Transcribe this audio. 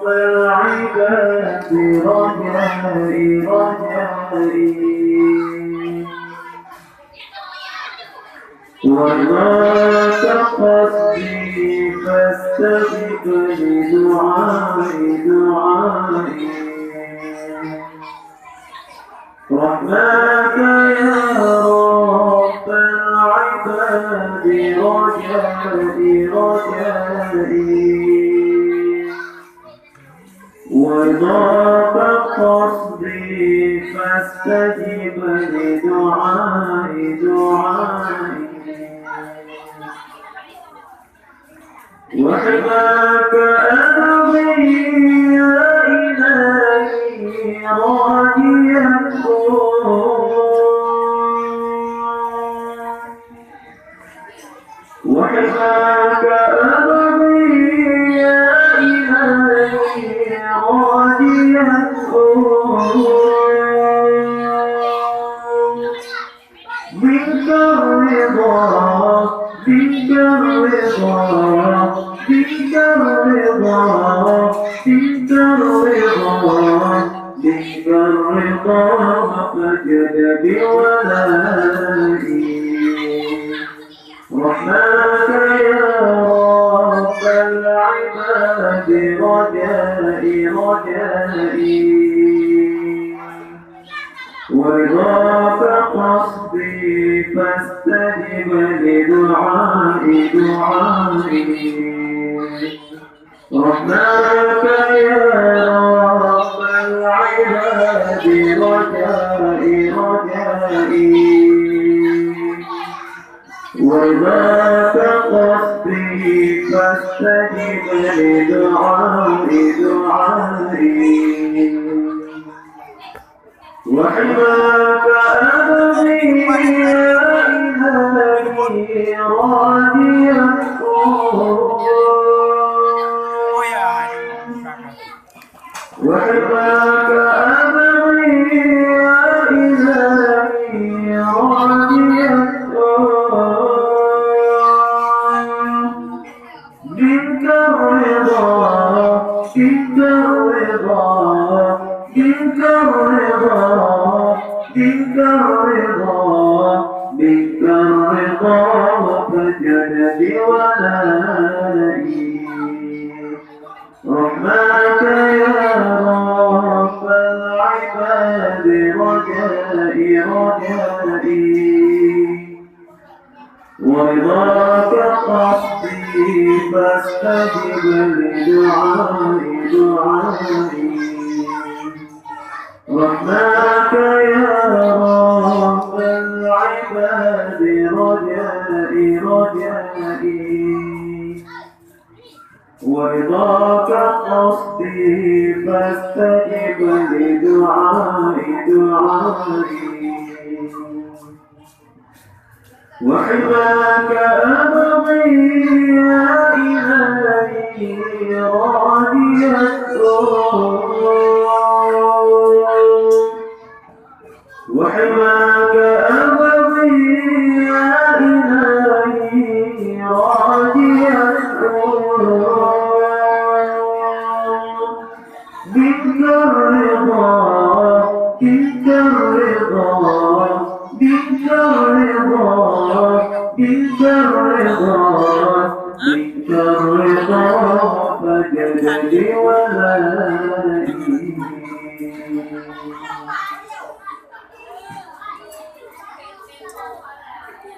العباد رجائي وما تقصدي فاستجب لدعائي رحماك يا رب العباد رجائي وضاق قصدي فاستجب لدعائي وحماك أبغي يا إلهي راجيا وحماك أبغي يا إلهي راجيا منك الرضا منك الرضا منك الرضا منك الرضا منك الرضا فجد بولائي رحماك يا رب العباد رجائي ورضاك قصدي فاستجب لدعائي رحماك يا رب العباد رجائي ورضاك قصدي فاستجب لدعائي وحماك أبغي يا إلهي راجيا وحماك أبغي يا إلهي راجيا منك الرضا منك الرضا منك الرضا منك الرضا منك الرضا فجد بولائي رحماك يا رب العباد رجائي ورضاك قصدي فاستجب لدعائي رحماك يا رب العباد رجائي ورضاك قصدي فاستجب لدعائي وحماك أبغي يا إلهي راجيا وحماك أبغي يا إلهي راجيا منك الرضا منك الرضا منك الرضا منك الرضا منك الرضا فجد بولائي